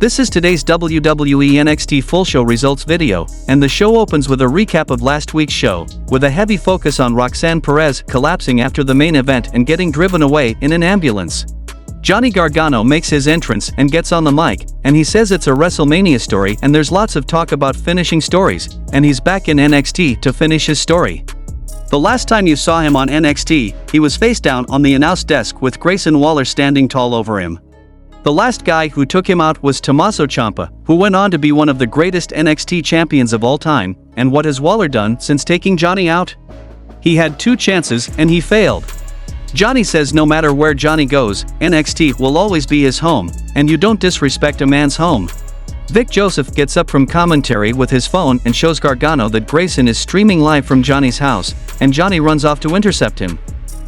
This is today's WWE NXT full show results video, and the show opens with a recap of last week's show, with a heavy focus on Roxanne Perez collapsing after the main event and getting driven away in an ambulance. Johnny Gargano makes his entrance and gets on the mic, and he says it's a WrestleMania story and there's lots of talk about finishing stories, and he's back in NXT to finish his story. The last time you saw him on NXT, he was face down on the announce desk with Grayson Waller standing tall over him. The last guy who took him out was Tommaso Ciampa, who went on to be one of the greatest NXT champions of all time, and what has Waller done since taking Johnny out? He had 2 chances and he failed. Johnny says no matter where Johnny goes, NXT will always be his home, and you don't disrespect a man's home. Vic Joseph gets up from commentary with his phone and shows Gargano that Grayson is streaming live from Johnny's house, and Johnny runs off to intercept him.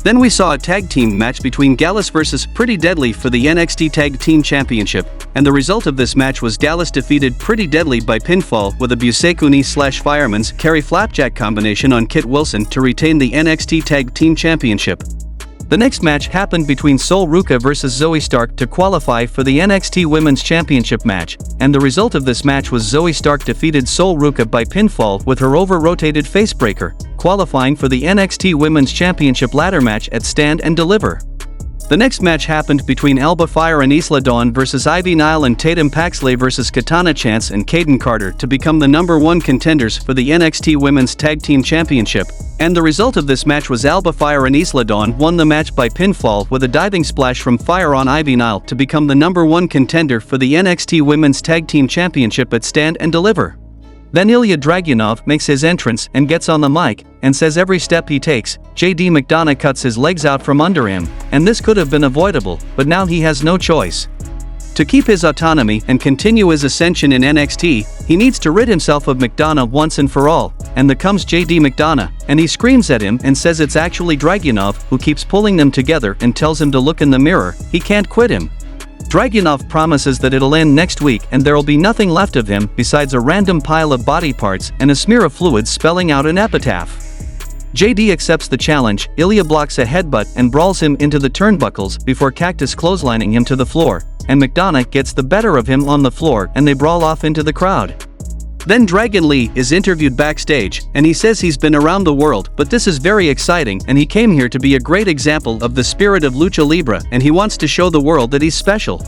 Then we saw a tag team match between Gallus vs Pretty Deadly for the NXT Tag Team Championship, and the result of this match was Gallus defeated Pretty Deadly by pinfall with a Busekuni/Fireman's Carry Flapjack combination on Kit Wilson to retain the NXT Tag Team Championship. The next match happened between Sol Ruca vs Zoe Stark to qualify for the NXT Women's Championship match, and the result of this match was Zoe Stark defeated Sol Ruca by pinfall with her over-rotated facebreaker, qualifying for the NXT Women's Championship ladder match at Stand and Deliver. The next match happened between Alba Fire and Isla Dawn vs Ivy Nile and Tatum Paxley vs Katana Chance and Caden Carter to become the #1 contenders for the NXT Women's Tag Team Championship, and the result of this match was Alba Fire and Isla Dawn won the match by pinfall with a diving splash from Fire on Ivy Nile to become the #1 contender for the NXT Women's Tag Team Championship at Stand and Deliver. Then Ilya Dragunov makes his entrance and gets on the mic, and says every step he takes, JD McDonough cuts his legs out from under him, and this could have been avoidable, but now he has no choice. To keep his autonomy and continue his ascension in NXT, he needs to rid himself of McDonough once and for all, and there comes JD McDonough, and he screams at him and says it's actually Dragunov who keeps pulling them together and tells him to look in the mirror, he can't quit him. Dragunov promises that it'll end next week and there'll be nothing left of him besides a random pile of body parts and a smear of fluid spelling out an epitaph. JD accepts the challenge, Ilya blocks a headbutt and brawls him into the turnbuckles before Cactus clotheslining him to the floor, and McDonough gets the better of him on the floor and they brawl off into the crowd. Then Dragon Lee is interviewed backstage, and he says he's been around the world, but this is very exciting and he came here to be a great example of the spirit of Lucha Libre and he wants to show the world that he's special.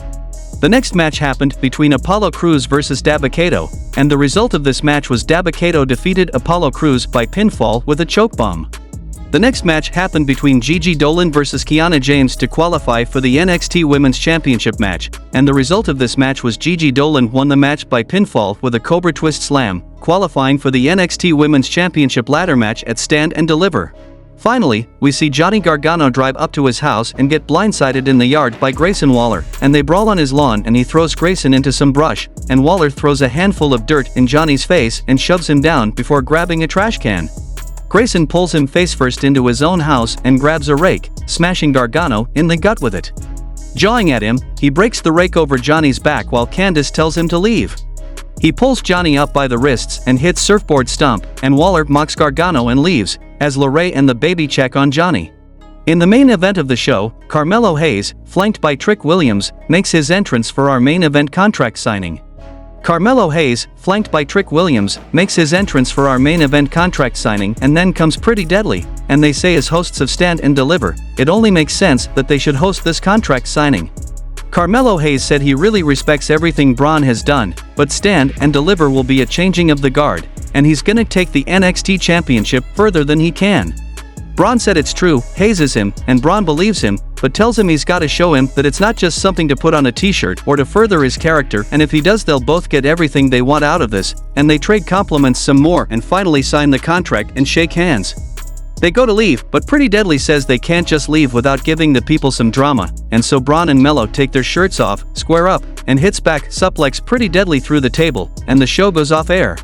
The next match happened between Apollo Crews vs Daba Cato, and the result of this match was Daba Cato defeated Apollo Crews by pinfall with a chokebomb. The next match happened between Gigi Dolan vs Kiana James to qualify for the NXT Women's Championship match, and the result of this match was Gigi Dolan won the match by pinfall with a Cobra Twist Slam, qualifying for the NXT Women's Championship ladder match at Stand and Deliver. Finally, we see Johnny Gargano drive up to his house and get blindsided in the yard by Grayson Waller, and they brawl on his lawn and he throws Grayson into some brush, and Waller throws a handful of dirt in Johnny's face and shoves him down before grabbing a trash can. Grayson pulls him face first into his own house and grabs a rake, smashing Gargano in the gut with it. Jawing at him, he breaks the rake over Johnny's back while Candice tells him to leave. He pulls Johnny up by the wrists and hits surfboard stomp, and Waller mocks Gargano and leaves, as LeRae and the baby check on Johnny. In the main event of the show, Carmelo Hayes, flanked by Trick Williams, makes his entrance for our main event contract signing. Carmelo Hayes, flanked by Trick Williams, makes his entrance for our main event contract signing, and then comes Pretty Deadly, and they say as hosts of Stand and Deliver, it only makes sense that they should host this contract signing. Carmelo Hayes said he really respects everything Bron has done, but Stand and Deliver will be a changing of the guard, and he's gonna take the NXT Championship further than he can. Bron said it's true, hazes him, and Bron believes him, but tells him he's gotta show him that it's not just something to put on a t-shirt or to further his character, and if he does they'll both get everything they want out of this, and they trade compliments some more and finally sign the contract and shake hands. They go to leave, but Pretty Deadly says they can't just leave without giving the people some drama, and so Bron and Mello take their shirts off, square up, and hits back suplex Pretty Deadly through the table, and the show goes off air.